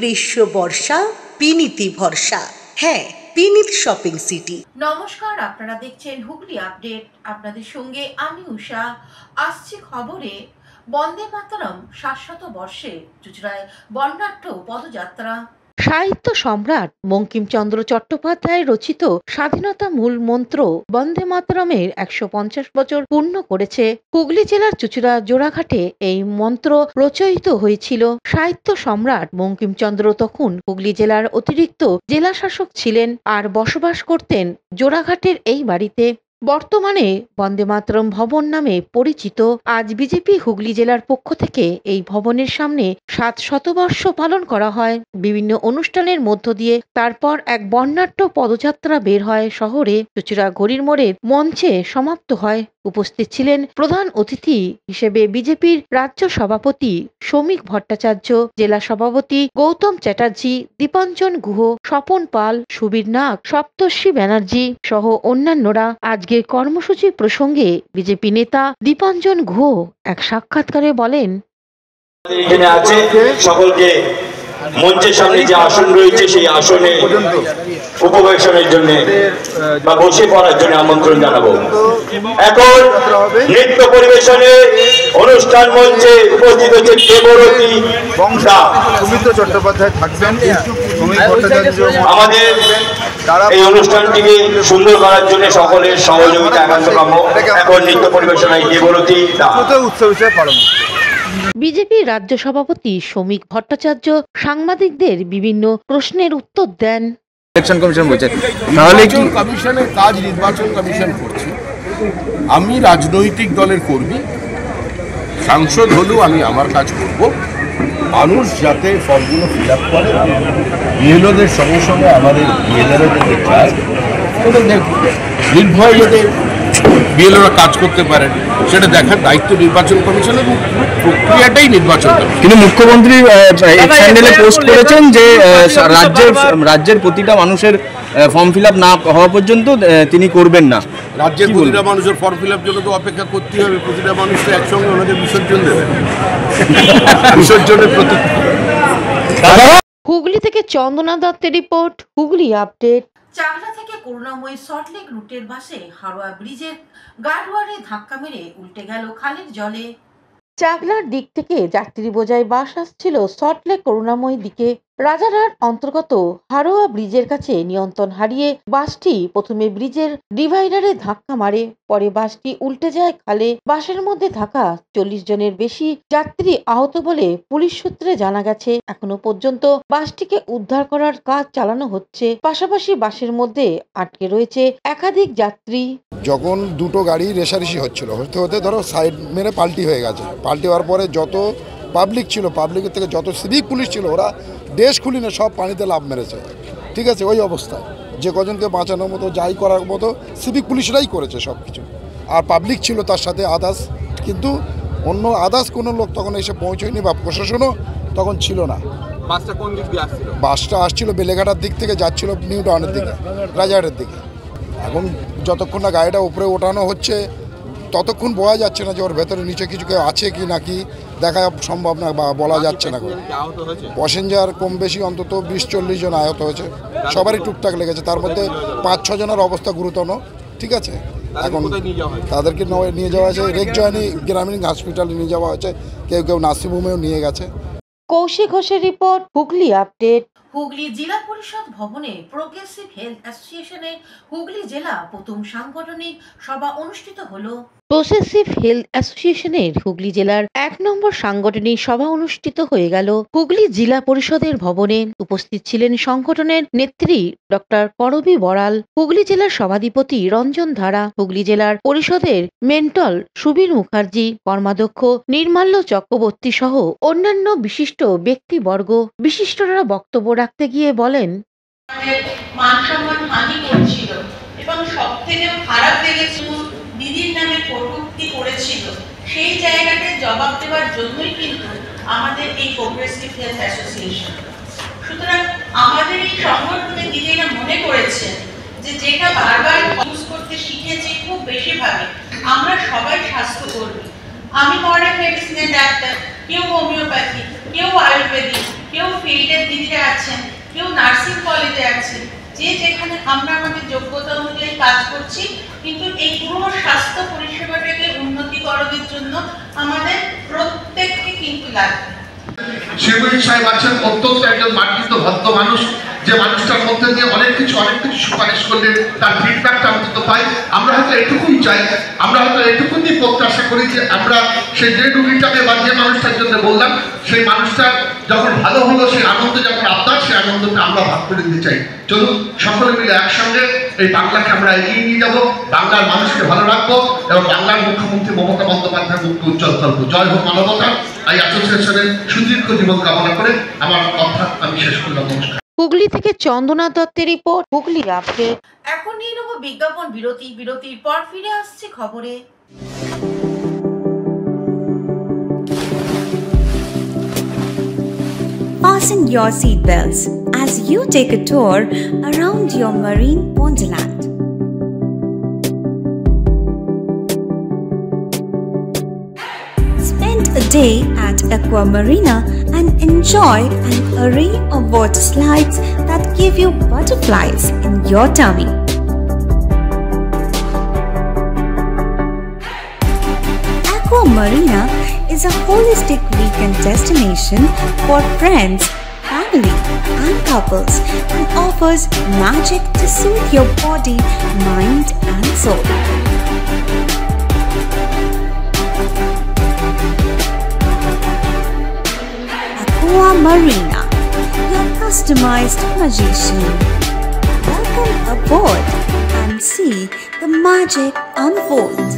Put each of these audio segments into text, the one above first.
গ্রীষ্ম বর্ষা বিনীতি ভরসা। হ্যাঁ, বিনীত শপিং সিটি। নমস্কার, আপনারা দেখছেন হুগলি আপডেট। আপনাদের সঙ্গে আমি উষা। আসছে খবরে বন্দে মাতরম ৭০০ বর্ষে চুঁচুড়ায় বর্ণাঢ্য পদযাত্রা। সাহিত্য সম্রাট বঙ্কিমচন্দ্র চট্টোপাধ্যায় রচিত স্বাধীনতা মূল মন্ত্র বন্দে মাতরমের ১৫০ বছর পূর্ণ করেছে। হুগলি জেলার চুঁচুড়া জোড়াঘাটে এই মন্ত্র রচয়িত হয়েছিল। সাহিত্য সম্রাট বঙ্কিমচন্দ্র তখন হুগলি জেলার অতিরিক্ত জেলা শাসক ছিলেন আর বসবাস করতেন জোড়াঘাটের এই বাড়িতে। বর্তমানে বন্দে মাতরম ভবন নামে পরিচিত। আজ বিজেপি হুগলি জেলার পক্ষ থেকে এই ভবনের সামনে ৭০০ পালন করা হয়। বিভিন্ন অনুষ্ঠানের মধ্য দিয়ে তারপর এক বর্ণাঢ্য পদযাত্রা বের হয় শহরে। চুঁচুড়া ঘড়ির মোড়ের মঞ্চে সমাপ্ত হয়। উপস্থিত ছিলেন প্রধান অতিথি হিসেবে বিজেপির রাজ্য সভাপতি শ্রমিক ভট্টাচার্য, জেলা সভাপতি গৌতম চ্যাটার্জি, দীপাঞ্জন গুহ, স্বপন পাল, সুবীর নাগ, সপ্তর্ষি ব্যানার্জি সহ অন্যান্যরা। আজকের কর্মসূচি প্রসঙ্গে বিজেপি নেতা দীপাঞ্জন গুহ এক সাক্ষাৎকারে বলেন, এখানে আছে সকলকে মঞ্চের সামনে যে আসন রয়েছে সেই আসনে উপবেশনের জন্য বা বসে পড়ার জন্য আমন্ত্রণ জানাবো। এখন নৃত্য পরিবেশনে অনুষ্ঠান মঞ্চে উপস্থিত হচ্ছে দেবরতী চট্টোপাধ্যায় থাকবেন। আমাদের এই অনুষ্ঠানটিকে সুন্দর করার জন্য সকলের সহযোগিতা একান্ত কাম্য। এখন নৃত্য পরিবেশনায় দেবরতী উৎসব হিসেবে পালন হচ্ছে। বিজেপি রাজ্য সভাপতি শ্রমিক ভট্টাচার্য সাংবাদিকদের বিভিন্ন প্রশ্নের উত্তর দেন। ইলেকশন কমিশন বলছে তাহলে কি কমিশনের কাজ নির্বাচন কমিশন করছে। আমি রাজনৈতিক দলের কর্মী, সাংসদ হলেও আমি আমার কাজ করব। মানুষ যাতে ফর্মগুলো ফিল আপ করে, বিএলওদের সঙ্গে সঙ্গে আমাদের বিএলওরা যাতে যায়, নির্ভয় যাতে বিএলওরা কাজ করতে পারেন সেটা দেখার দায়িত্ব নির্বাচন কমিশনের। প্রক্রিয়াটাই নির্বাচন। কিন্তু মুখ্যমন্ত্রী চ্যানেলে পোস্ট করেছেন যে রাজ্যের প্রতিটা মানুষের ফর্ম ফিল আপ না হওয়া পর্যন্ত তিনি করবেন না। রাজ্যের প্রতিটা মানুষের ফর্ম ফিল আপ জন্য তো অপেক্ষা করতে হবে। প্রতিটা মানুষ তো একসঙ্গে ওনাদের বিসর্জন দেবে। বিসর্জনের প্রতি। হুগলি থেকে চন্দনা দত্তের রিপোর্ট, হুগলি আপডেট। চাকলা থেকে করুণাময়ী সল্টলেক রুটের বাসে হারোয়া ব্রিজের গার্ডওয়ারে ধাক্কা মেরে উল্টে গেল খালের জলে। চাকলার দিক থেকে যাত্রী বোঝাই বাস আসছিল সল্টলেক করুণাময়ী দিকে। রাজারহাট অন্তর্গত হারোয়া ব্রিজের কাছে নিয়ন্ত্রণ হারিয়ে বাসটি প্রথমে ব্রিজের ডিভাইডারে ধাক্কা মারে, পরে বাসটি উল্টে যায় খালে। বাসের মধ্যে থাকা ৪০ জনের বেশি যাত্রী আহত বলে পুলিশ সূত্রে জানা গেছে। এখনো পর্যন্ত বাসটিকে উদ্ধার করার কাজ চালানো হচ্ছে। পাশাপাশি বাসের মধ্যে আটকে রয়েছে একাধিক যাত্রী। যখন দুটো গাড়ি রেষারেষি হচ্ছিল, হতে হতে ধরো সাইড মেরে পাল্টি হয়ে গেছে। পাল্টি হওয়ার পরে যত পাবলিক ছিল, পাবলিকের থেকে যত সিভিক পুলিশ ছিল, ওরা দেশ খুলিনে সব পানিতে লাভ মেরেছে। ঠিক আছে, ওই অবস্থায় যে কজনকে বাঁচানোর মতো যাই করার মতো সিভিক পুলিশরাই করেছে সব কিছু। আর পাবলিক ছিল তার সাথে আদার্স, কিন্তু অন্য আদার্স কোনো লোক তখন এসে পৌঁছয়নি বা প্রশাসনও তখন ছিল না। বাসটা কোন দিক দিয়ে আসছিল? বাসটা আসছিল বেলেঘাটার দিক থেকে, যাচ্ছিল নিউ টাউনের দিকে, রাজারহাটের দিকে। এখন যতক্ষণ না গাড়িটা উপরে ওঠানো হচ্ছে ততক্ষণ বোঝা যাচ্ছে না যে ওর ভেতরে নিচে কিছু কেউ আছে কি নাকি দেখা সম্ভব না বা বলা যাচ্ছে না। প্যাসেঞ্জার কম বেশি অন্তত ২০-৪০ জন আহত হয়েছে, সবারই টুকটাক লেগেছে। তার মধ্যে ৫-৬ জনের অবস্থা গুরুতর। ঠিক আছে, এখন তাদেরকে নিয়ে যাওয়া হয়েছে রেকজয়নী গ্রামীণ হসপিটালে নিয়ে যাওয়া হয়েছে, কেউ কেউ নার্সিংহোমেও নিয়ে গেছে। কৌশিক ঘোষের রিপোর্ট, হুগলি আপডেট। হুগলি জেলা পরিষদ ভবনে প্রোগ্রেসিভ হেলথ অ্যাসোসিয়েশনের হুগলি জেলা প্রথম সাংগঠনিক সভা অনুষ্ঠিত হলো। প্রোগ্রেসিভ হেলথ অ্যাসোসিয়েশনের হুগলি জেলার ১ নম্বর সাংগঠনিক সভা অনুষ্ঠিত হয়ে গেল হুগলি জেলা পরিষদের ভবনে। উপস্থিত ছিলেন সংগঠনের নেত্রী ডক্টর করবী বড়াল, হুগলি জেলার সভাধিপতি রঞ্জন ধারা, হুগলি জেলার পরিষদের মেন্টল সুবীর মুখার্জি, কর্মাধ্যক্ষ নির্মাল্য চক্রবর্তী সহ অন্যান্য বিশিষ্ট ব্যক্তিবর্গ। বিশিষ্টরা বক্তব্য রাখতে গিয়ে বলেন, মান সম্মান হানি করছিল এবং সব থেকে খারাপ লেগেছিল দিদির নামে কটূক্তি করেছিল। সেই জায়গাতে জবাব দেওয়ার জন্যই কিন্তু আমাদের এই প্রোগ্রেসিভ হেলথ অ্যাসোসিয়েশন। সুতরাং আমাদের এই সংগঠনে দিদিরা মনে করেছেন যে যেটা বারবার ইউজ করতে শিখেছি খুব বেশিভাবে, আমরা সবাই স্বাস্থ্যকর্মী। আমি মডার্ন মেডিসিনের ডাক্তার, কেউ হোমিওপ্যাথি, কেউ আয়ুর্বেদিক, কেউ ফিল্ডের দিদিরা আছেন, কেউ নার্সিং কলেজে আছেন, যে যেখানে আমরা আমাদের যোগ্যতা অনুযায়ী কাজ করছি, কিন্তু এই পুরো স্বাস্থ্য পরিষেবাটাকে উন্নতিকরণের জন্য আমাদের প্রত্যেককে কিন্তু লাগবে। শিবলী সাহেব আছেন অত্যন্ত একজন মার্জিত ভদ্র মানুষ, যে মানুষটার মধ্যে দিয়ে অনেক কিছু সুপারিশ করলে তার ফিডব্যাকটা অন্তত পাই। আমরা হয়তো এটুকুই চাই, আমরা হয়তো এটুকুই প্রত্যাশা করি যে আমরা সেই যে রুগীটাকে বা যে মানুষটার জন্য বললাম, সেই মানুষটা যখন ভালো হলো, সেই আনন্দ যখন আপনার, সেই আনন্দটা আমরা ভাগ করে দিতে চাই। চলুন সকলে মিলে একসঙ্গে এই বাংলাকে আমরা এগিয়ে নিয়ে যাবো, বাংলার মানুষকে ভালো রাখবো এবং বাংলার মুখ্যমন্ত্রী মমতা বন্দ্যোপাধ্যায়ের মুখকে উজ্জ্বল করবো। জয় হোক মানবতা। এই অ্যাসোসিয়েশনের সুদীর্ঘ জীবন কামনা করে আমার কথা আমি শেষ করলাম। নমস্কার। হুগলি থেকে চন্দনা দত্তের রিপোর্ট, হুগলি আপডেট। এখন নিয়ে নেব বিজ্ঞাপন বিরতি। বিরতির পর ফিরে আসছে খবরে। Fasten your seatbelts as you take a tour around your marine wonderland. Spend a day at Aqua Marina and enjoy an array of water slides that give you butterflies in your tummy. Aqua Marina is a holistic weekend destination for friends, family, and couples and offers magic to soothe your body, mind, and soul. Aqua Marina, your customized magician. Welcome aboard and see the magic unfold.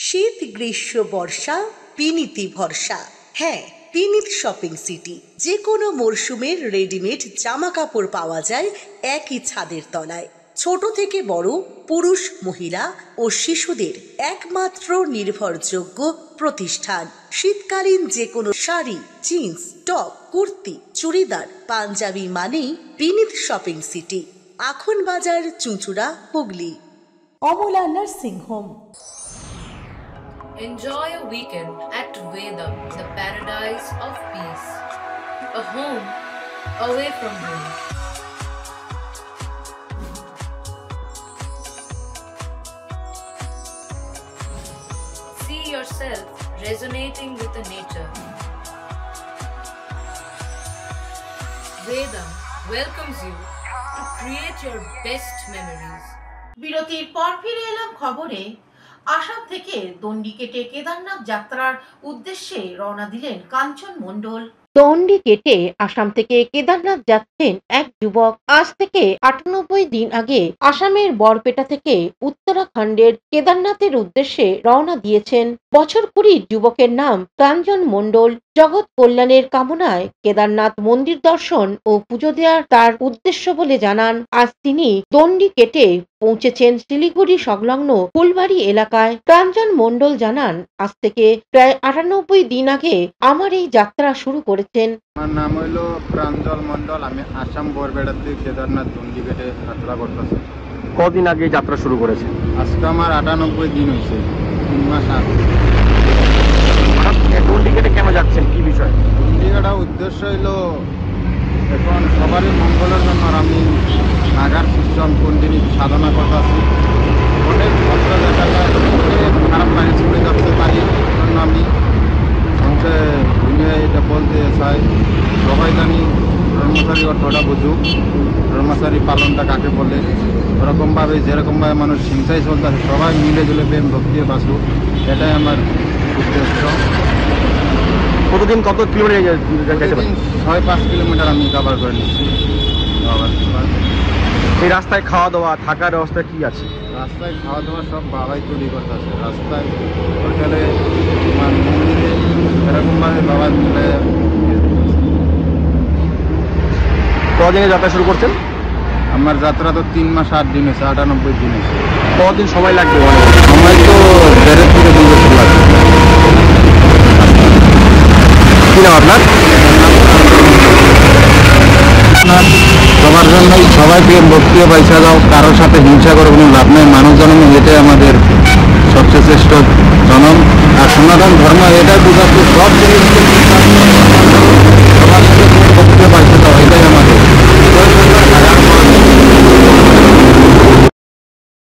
শীত, গ্রীষ্ম, বর্ষা, পিনিতি ভরসা। হ্যাঁ, পিনিত shopping city. যে কোনো মরশুমের readymade জামা কাপড় পাওয়া যায় একই ছাদের তলায়। ছোট থেকে বড়, পুরুষ, মহিলা ও শিশুদের একমাত্র নির্ভরযোগ্য প্রতিষ্ঠান। শীতকালীন যে কোনো শাড়ি, জিন্স, টপ, কুর্তি, চুড়িদার, পাঞ্জাবি মানেই পিনিত শপিং সিটি। আখন বাজার, চুঁচুড়া, Hooghly. Amala nursing home. Enjoy a weekend at Vedam, the paradise of peace. A home away from home. See yourself resonating with the nature. Vedam welcomes you to create your best memories. বিরতির পর ফিরে এলাম খবরে। আসাম থেকে দণ্ডি কেটে কেদারনাথ যাত্রার উদ্দেশ্যে রওনা দিলেন কাঞ্চন মণ্ডল। দণ্ডি কেটে আসাম থেকে কেদারনাথ যাচ্ছেন এক যুবক। আজ থেকে ৯৮ দিন আগে আসামের বরপেটা থেকে উত্তরাখণ্ডের কেদারনাথের উদ্দেশ্যে রওনা দিয়েছেন বছর ২০ যুবকের নাম কাঞ্চন মণ্ডল। জগৎ কল্যাণের কামনায় কেদারনাথ মন্দির দর্শন ও পুজো দেওয়ার তার উদ্দেশ্য বলে জানান। আজ তিনি দণ্ডি কেটে পৌঁছেছেন শিলিগুড়ি সংলগ্ন ফুলবাড়ি এলাকায়। কাঞ্চন মণ্ডল জানান, আজ থেকে প্রায় ৯৮ দিন আগে আমার এই যাত্রা শুরু করেছেন। আমার নাম হইল প্রাঞ্জল মণ্ডল। আমি আসাম বরপেটা থেকে কেদারনাথ দণ্ডি কেটে যাত্রা করতেছি। কদিন আগে যাত্রা শুরু করেছেন? আজকে আমার ৯৮ দিন হয়েছে, ৩ মাস আগে। দণ্ডি কেটে কেন যাচ্ছেন, কি বিষয়? দণ্ডি কাটার উদ্দেশ্য হইল এখন সবারই মঙ্গলের জন্য আমি নাগার সিস্টেম কন্টিনিউ সাধনা করতেছি। অনেক ভদ্র দেখা যায়, অনেক খারাপ লাগে চলে যাচ্ছে, তাই জন্য আমি দুনিয়ায় এটা বলতে চাই, সবাই জানি ধর্মচারী অর্থটা বুঝুক, ধর্মচারী পালনটা কাকে বলে। ওরকমভাবে যেরকমভাবে মানুষ হিংসায় চলতেছে, সবাই মিলে জুলে প্রেম ভক্তি বাঁচুক, এটাই আমার উদ্দেশ্য। প্রতিদিন কত কিলোমিটার? ৬-৫ কিলোমিটার আমি কভার করে নিচ্ছি। এই রাস্তায় খাওয়া দাওয়া থাকার ব্যবস্থা কি আছে? রাস্তায় খাওয়া দাওয়া সব বাবাই তৈরি করতেছে। রাস্তায় হোটেলে, মন্দিরে এরকমভাবে বাবা মিলে। কদিনে যাত্রা শুরু করছেন? আমার যাত্রা তো ৩ মাস ৮ দিন হয়েছে, ৯৮ দিন হয়েছে। কদিন সময় লাগবে? সময় তো ১.৫ থেকে ২ বছর লাগবে। কি নাম আপনার? সবার জন্যই সবাই প্রেম ভক্তি পয়সা দাও, কারোর সাথে হিংসা করে কোনো লাভ নেই। মানুষ জন্ম এটাই আমাদের সবচেয়ে শ্রেষ্ঠ জনম। আর সনাতন ধর্ম এটাই বোঝাচ্ছে সব জিনিসকে সবার সাথে ভক্তি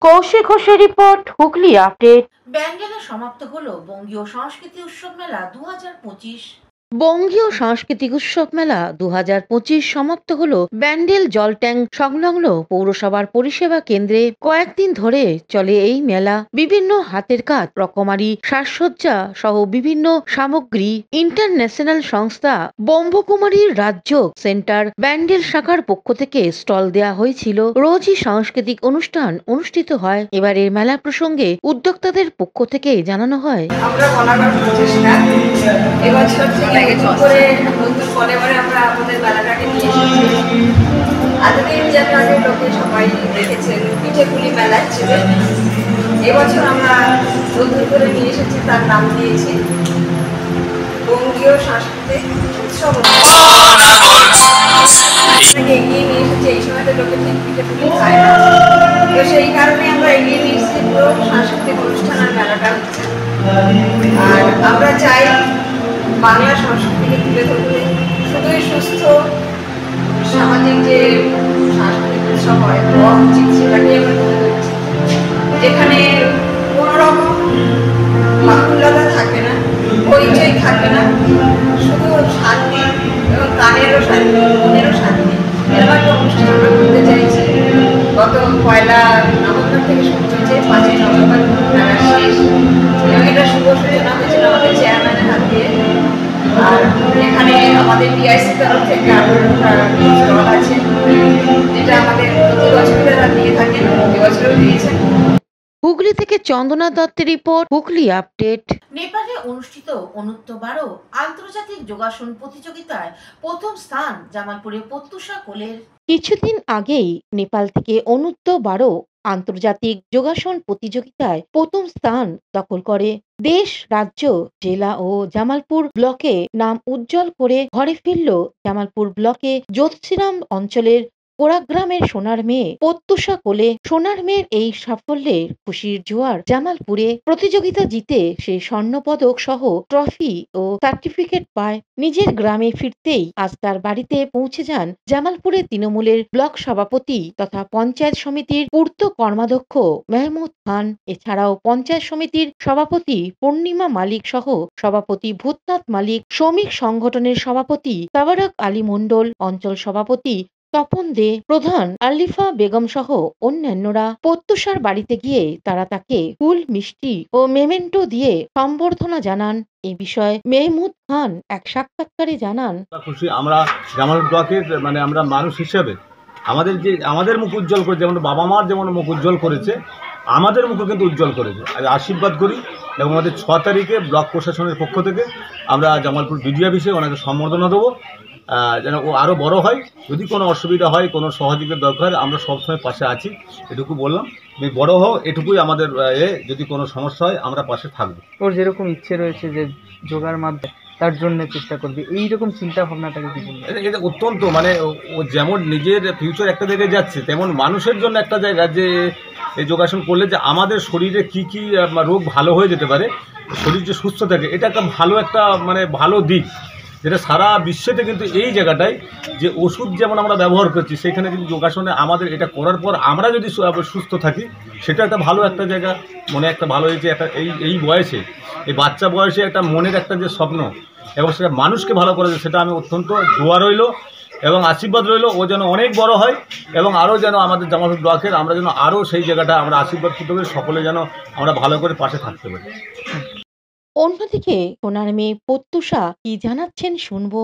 কৌশিক ঘোষের রিপোর্ট, হুগলি আপডেট। ব্যান্ডেলে সমাপ্ত হলো বঙ্গীয় সংস্কৃতি উৎসব মেলা 2025। বঙ্গীয় সাংস্কৃতিক উৎসব মেলা 2025 সমাপ্ত হলো ব্যান্ডেল জল ট্যাঙ্ক সংলগ্ন পৌরসভার পরিষেবা কেন্দ্রে। কয়েকদিন ধরে চলে এই মেলা। বিভিন্ন হাতের কাজ, রকমারি সাজসজ্জা সহ বিভিন্ন সামগ্রী। ইন্টারন্যাশনাল সংস্থা ব্রহ্মকুমারীর রাজ্য সেন্টার ব্যান্ডেল শাখার পক্ষ থেকে স্টল দেয়া হয়েছিল। রোজই সাংস্কৃতিক অনুষ্ঠান অনুষ্ঠিত হয়। এবারের মেলা প্রসঙ্গে উদ্যোক্তাদের পক্ষ থেকে জানানো হয়, আমরা বলাবার প্রচেষ্টা এবছর থেকে একটু করে নতুন পরে আমরা আমাদের মেলাটাকে নিয়ে এসেছি। এতদিন যে আপনাদের লোকে সবাই দেখেছেন পিঠেপুলি মেলা হিসেবে, এবছর আমরা নতুন করে নিয়ে এসেছি, তার নাম দিয়েছি বঙ্গীয় সাংস্কৃতিক উৎসব। এগিয়ে নিয়ে এসেছি, এই সময়তে লোকে ঠিক পিঠেপুলি খায় না, তো সেই কারণে আমরা এগিয়ে নিয়ে এসেছি পুরো সাংস্কৃতিক অনুষ্ঠান আর মেলাটা হচ্ছে। আর আমরা চাই বাংলা সংস্কৃতিকে তুলে ধরতে শুধুই সুস্থ সামাজিক যে সাংস্কৃতিক উৎসব হয় হওয়া উচিত, সেটাকেই আমরা তুলে ধরছি, যেখানে কোনো রকম বাহুল্যতা থাকে না, পরিচয় থাকে না, শুধু শান্তি এবং কানেরও শান্তি, মনেরও শান্তি। এরকম একটা অনুষ্ঠান আমরা করতে চাইছি। গত 1 নভেম্বর থেকে শুরু হয়েছে, 5 নভেম্বর মেলা শেষ, এবং এটা শুভ সূচনা হয়েছিল আমাদের চেয়ারম্যানের হাত দিয়ে। আর এখানে আমাদের ডিআইসি তরফ থেকে আরও স্টল আছে, যেটা আমাদের প্রতি বছরই তারা দিয়ে থাকেন, এবছরও দিয়েছেন। হুগলি থেকে চন্দনা দত্তের রিপোর্ট, হুগলি আপডেট। নেপালে অনুষ্ঠিত অনূর্ধ্ব 12 আন্তর্জাতিক যোগাসন প্রতিযোগিতায় প্রথম স্থান জামালপুরে প্রত্যুষা কোলের। কিছুদিন আগেই নেপাল থেকে অনূর্ধ্ব 12 আন্তর্জাতিক যোগাসন প্রতিযোগিতায় প্রথম স্থান দখল করে দেশ, রাজ্য, জেলা ও জামালপুর ব্লকে নাম উজ্জ্বল করে ঘরে ফিরল জামালপুর ব্লকে জ্যোতিষীরাম অঞ্চলের কোড়াগ্রামের সোনার মেয়ে প্রত্যুষা কোলে। সোনার মেয়ের এই সাফল্যের খুশির জোয়ার জামালপুরে। প্রতিযোগিতা জিতে সে স্বর্ণপদক সহ ট্রফি ও সার্টিফিকেট পায়। নিজের গ্রামে ফিরতেই আজ তার বাড়িতে পৌঁছে যান জামালপুরের তৃণমূলের ব্লক সভাপতি তথা পঞ্চায়েত সমিতির পূর্ত কর্মাধ্যক্ষ মেহমুদ খান। এছাড়াও পঞ্চায়েত সমিতির সভাপতি পূর্ণিমা মালিক সহ সভাপতি ভূতনাথ মালিক, শ্রমিক সংগঠনের সভাপতি তাবারক আলী মণ্ডল, অঞ্চল সভাপতি তপন দে, প্রধান আলিফা বেগম সহ অন্যান্যরা। প্রত্যুষার বাড়িতে গিয়ে তারা তাকে ফুল, মিষ্টি ও মেমেন্টো দিয়ে সম্বর্ধনা জানান। এ বিষয়ে মেহমুদ খান এক সাক্ষাৎকারে জানান, খুশি আমরা জামালপুর ব্লকের আমরা মানুষ হিসেবে আমাদের মুখ উজ্জ্বল করে, যেমন বাবা মার যেমন মুখ উজ্জ্বল করেছে, আমাদের মুখও কিন্তু উজ্জ্বল করেছে। আশীর্বাদ করি এবং আমাদের 6 তারিখে ব্লক প্রশাসনের পক্ষ থেকে আমরা জামালপুর বিডিও অফিসে ওনাকে সম্বর্ধনা দেবো, যেন ও আরও বড় হয়। যদি কোনো অসুবিধা হয়, কোনো সহযোগিতার দরকার, আমরা সবসময় পাশে আছি, এটুকু বললাম। তুমি বড় হও, এটুকুই আমাদের যদি কোনো সমস্যা হয় আমরা পাশে থাকবো। ওর যেরকম ইচ্ছে রয়েছে যে যোগার মাধ্যমে তার জন্য চেষ্টা করবে, এইরকম চিন্তা ভাবনাটাকে কি বলবো? এটা অত্যন্ত ও যেমন নিজের ফিউচার একটা জায়গায় যাচ্ছে, তেমন মানুষের জন্য একটা জায়গা যে এই যোগাসন করলে যে আমাদের শরীরে কি কি রোগ ভালো হয়ে যেতে পারে, শরীর যে সুস্থ থাকে, এটা একটা ভালো দিক, যেটা সারা বিশ্বেতে কিন্তু এই জায়গাটায় যে ওষুধ যেমন আমরা ব্যবহার করছি, সেখানে কিন্তু যোগাসনে আমাদের এটা করার পর আমরা যদি সুস্থ থাকি, সেটা একটা ভালো একটা জায়গা। মনে একটা ভালো হয়েছে একটা এই বয়সে, এই বাচ্চা বয়সে একটা মনের একটা যে স্বপ্ন এবং সেটা মানুষকে ভালো করা যায়, সেটা আমি অত্যন্ত দোয়া রইল এবং আশীর্বাদ রইল ও যেন অনেক বড় হয় এবং আরও যেন আমাদের জামালপুর ব্লকের আমরা যেন আরও সেই জায়গাটা আমরা আশীর্বাদ করতে পারি, সকলে যেন আমরা ভালো করে পাশে থাকতে পারি। অন্যদিকে সোনার মেয়ে প্রত্যুষা কি জানাচ্ছেন শুনবো।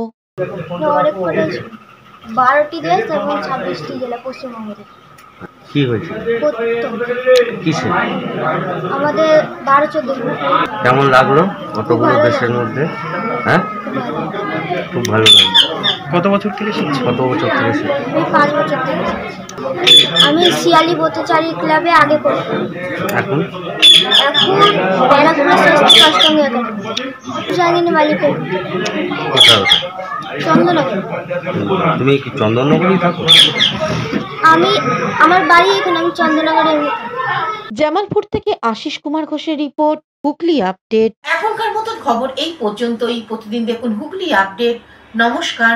12টি দেশ এবং 26টি জেলা পশ্চিমবঙ্গে। কি হয়েছে? কিসে? আমাদের 12-14 কেমন লাগলো কতগুলো দেশের মধ্যে? হ্যাঁ, খুব ভালো লাগলো। কত বছর থেকে শিখছি? 5 বছর থেকে শিখছি। আমি শিয়ালি পথচারী ক্লাবে আগে পড়তাম। এখন ব্যারাকপুর অষ্টমী একাডেমি মালিকের। কোথাও? চন্দননগর। তুমি কি চন্দননগরেই থাকো? আমার বাড়ি এখানে, আমি চন্দননগরে। জামালপুর থেকে আশিস কুমার ঘোষের রিপোর্ট, হুগলি আপডেট। এখনকার মতন খবর এই পর্যন্তই। প্রতিদিন দেখুন হুগলি আপডেট। নমস্কার।